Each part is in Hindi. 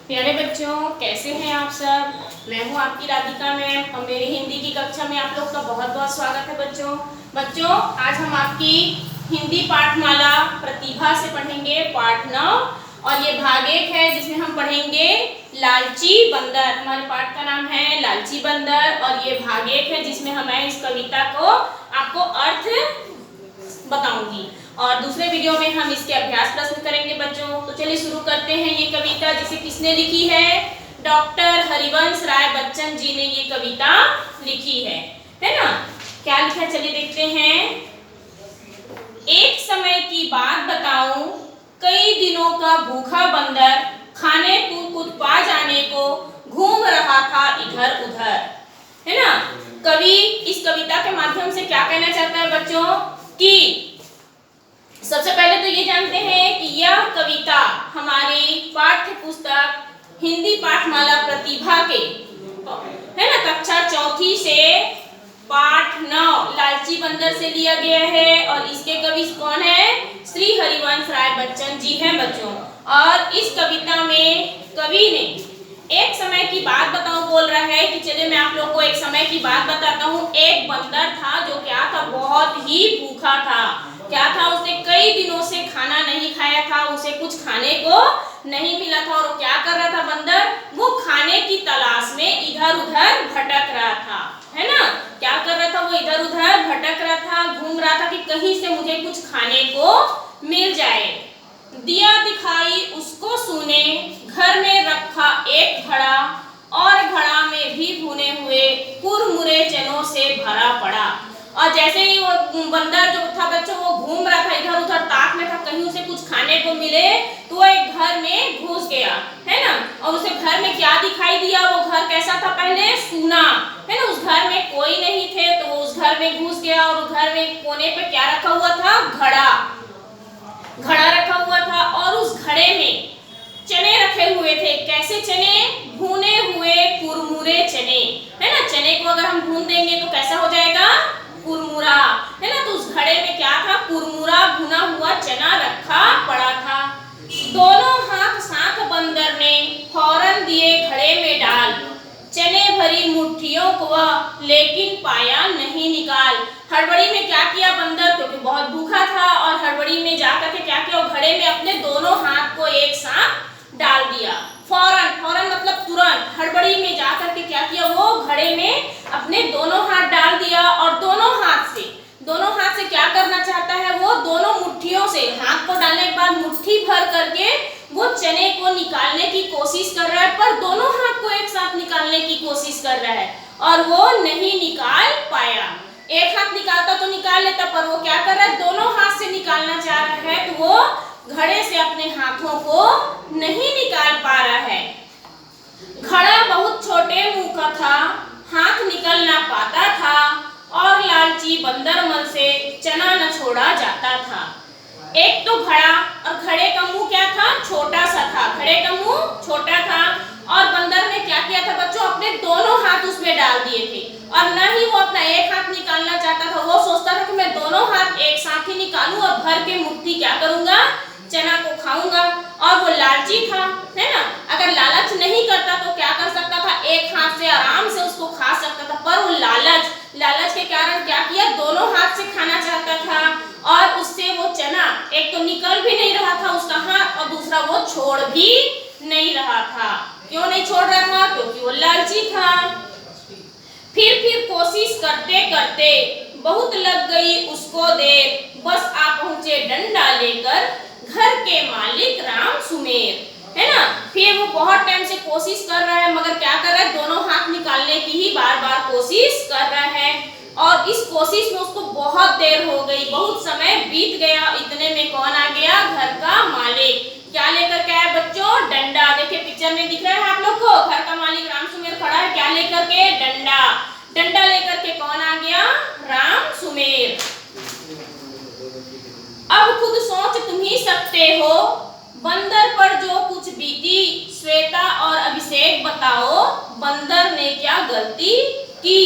प्यारे बच्चों, कैसे हैं आप सब। मैं हूं आपकी राधिका मैम और मेरी हिंदी की कक्षा में आप लोग का बहुत बहुत स्वागत है। बच्चों आज हम आपकी हिंदी पाठमाला प्रतिभा से पढ़ेंगे पाठ 9 और ये भाग 1 है जिसमें हम पढ़ेंगे लालची बंदर। हमारे पाठ का नाम है लालची बंदर और ये भाग 1 है जिसमें मैं इस कविता को आपको अर्थ बताऊंगी और दूसरे वीडियो में हम इसके अभ्यास प्रश्न करेंगे बच्चों। तो चलिए शुरू करते हैं। ये कविता जिसे किसने लिखी है? डॉक्टर हरिवंश राय बच्चन जी ने ये कविता लिखी है ना। क्या लिखा है चलिए देखते हैं। एक समय की बात बताऊं, कई दिनों का भूखा बंदर खाने को कुछ पा जाने को घूम रहा था इधर उधर, है ना। कवि इस कविता के माध्यम से क्या कहना चाहता है बच्चों कि सबसे पहले तो ये जानते हैं कि यह कविता हमारी पाठ्य पुस्तक हिंदी पाठमाला प्रतिभा के है ना कक्षा 4 से पाठ 9 लालची बंदर से लिया गया है और इसके कवि कौन है? श्री हरिवंश राय बच्चन जी हैं बच्चों। और इस कविता में कवि ने एक समय की बात बताऊं बोल रहा है कि चलिए मैं आप लोग को एक समय की बात बताता हूं। एक बंदर था जो क्या था, बहुत ही भूखा था। क्या था, उसने कई दिनों से खाना नहीं खाया था, उसे कुछ खाने को नहीं मिला था और क्या कर रहा था बंदर? वो खाने की तलाश में इधर उधर भटक रहा था, है ना। क्या कर रहा था? वो इधर उधर भटक रहा था, घूम रहा था कि कहीं से मुझे कुछ खाने को मिल जाए। दिया दिखाई उसको सुने, घर में रखा एक घड़ा और घड़ा में भी भुने हुए कुरमुरे चनों से भरा पड़ा। और जैसे ही वो बंदर जो था बच्चों वो घूम रहा था, इधर उधर ताक में था कहीं उसे कुछ खाने को मिले, तो वो एक घर में घुस गया, है ना। और उसे घर में क्या दिखाई दिया? वो घर कैसा था? पहले सूना, है ना। उस घर में कोई नहीं थे तो वो उस घर में घुस गया और उस घर में कोने पे क्या रखा हुआ था? घड़ा रखा हुआ था और उस घड़े में चने रखे हुए थे। कैसे चने? भुने हुए कुरमुरे चने, है ना। चने को अगर हम भून देंगे तो कैसा हो जाएगा? कुरमुरा, है ना। तो उस घड़े में क्या था? कुरमुरा भुना हुआ चना रखा पड़ा था। दोनों हाथ साथ बंदर ने फौरन दिए घड़े में डाल, चने भरी मुट्ठियों को वह लेकिन पाया नहीं निकाल। हड़बड़ी में क्या किया बंदर, क्योंकि बहुत भूखा था और हड़बड़ी में जाकर के क्या किया, घड़े में अपने दोनों हाथ को एक साथ डाल दिया। फौरन मतलब तुरंत, हड़बड़ी में जाकर के क्या किया, वो घड़े में अपने दोनों हाथ डाल दिया और दोनों हाथ से क्या करना चाहता है वो? दोनों मुट्ठियों से, हाथ को डालने के बाद मुट्ठी भर करके वो चने को निकालने की कोशिश कर रहा है, पर दोनों हाथ को एक साथ निकालने की कोशिश कर रहा है और वो नहीं निकाल पाया। एक हाथ निकालता तो निकाल लेता, पर वो क्या कर रहा है? दोनों हाथ से निकालना चाह रहा है तो वो घड़े से अपने हाथों को नहीं निकाल पा रहा है। घड़ा बहुत छोटे मुंह का था, हाथ निकल ना पाता था और लालची बंदर मन से चना न छोड़ा जाता था। एक तो घड़ा और घड़े का मुंह क्या था? छोटा सा था। घड़े का मुंह छोटा था और बंदर ने क्या किया था बच्चों? अपने दोनों हाथ उसमें डाल दिए थे और न ही वो अपना एक हाथ निकालना चाहता था। वो सोचता था कि मैं दोनों हाथ एक साथ ही निकालूं और भर के मुट्ठी क्या करूंगा? चना को खाऊंगा। और वो लालची था, है ना। अगर लालच नहीं करता तो क्या कर सकता था? एक हाथ से आराम से उसको खा सकता था, पर वो लालच के कारण क्या किया? दोनों हाथ से खाना चाहता था और उससे वो चना एक तो निकल भी नहीं रहा था उसका हाथ और दूसरा वो छोड़ भी नहीं रहा था। क्यों नहीं छोड़ रहा था? क्योंकि वो लालची था। फिर कोशिश करते करते बहुत लग गई उसको देर, बस आ पहुंचे डंडा लेकर घर के मालिक राम सुमेर, है ना। फिर वो बहुत टाइम से कोशिश कर रहा है मगर क्या कर रहा है? दोनों हाथ निकालने की ही बार बार कोशिश कर रहा है और इस कोशिश में उसको बहुत देर हो गई, बहुत समय बीत गया। इतने में कौन आ गया? घर का मालिक। क्या लेकर के आया बच्चों? डंडा। देखिए पिक्चर में दिख रहा है आप लोग को, घर का मालिक राम सुमेर खड़ा है। क्या लेकर के? डंडा लेकर के कौन आ गया? राम सुमेर। अब खुद सोच तुम ही सकते हो, बंदर पर जो कुछ बीती, श्वेता और अभिषेक बताओ बंदर ने क्या गलती की।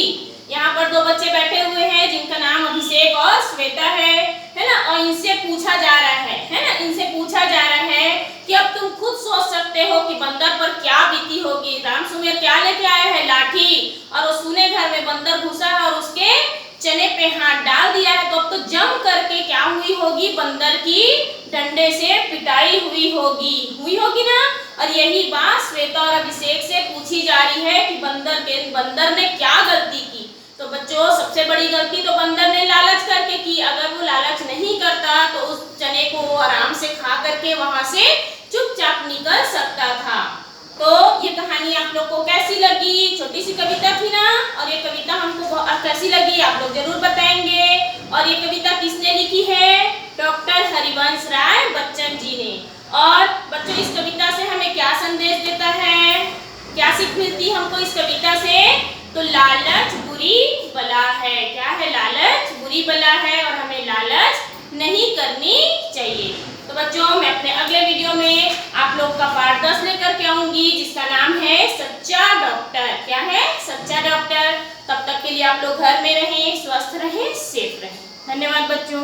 यहाँ पर दो बच्चे बैठे हुए हैं जिनका नाम अभिषेक और श्वेता है ना। और इनसे पूछा जा रहा है ना, इनसे पूछा जा रहा है कि अब तुम खुद सोच सकते सकते हो कि बंदर पर क्या बीती होगी। राम सुमेर क्या लेके आया है? लाठी। और उस सुने घर में बंदर घुसा है और उसके चने पे हाथ डाल दिया है, तो अब तो जम करके क्या हुई होगी? बंदर की डंडे से पिटाई हुई होगी ना। और यही बात श्वेता और अभिषेक से पूछी जा रही है कि बंदर ने क्या गलती की। तो बच्चों, सबसे बड़ी गलती तो बंदर ने लालच करके की। अगर वो लालच नहीं करता तो उस चने को वो आराम से खा करके वहां से चुपचाप निकल सकता था। तो ये कहानी आप लोग को कैसी लगी? छोटी सी कविता थी ना, और ये कविता हमको कैसी लगी आप लोग जरूर बताएंगे। और ये कविता किसने लिखी है? डॉक्टर हरिवंश राय बच्चन जी ने। और बच्चों, इस कविता से हमें क्या संदेश देता है? क्या सीख मिलती है हमको इस कविता से? तो लालच बुरी बला है। क्या है? लालच बुरी बला है और हमें लालच नहीं करनी चाहिए। तो बच्चों, मैं अपने अगले वीडियो में आप लोग का पार्ट 10 लेकर के आऊंगी, जिसका नाम है सच्चा डॉक्टर। क्या है? सच्चा डॉक्टर। तब तक के लिए आप लोग घर में रहें, स्वस्थ रहें, सेफ रहें। धन्यवाद बच्चों।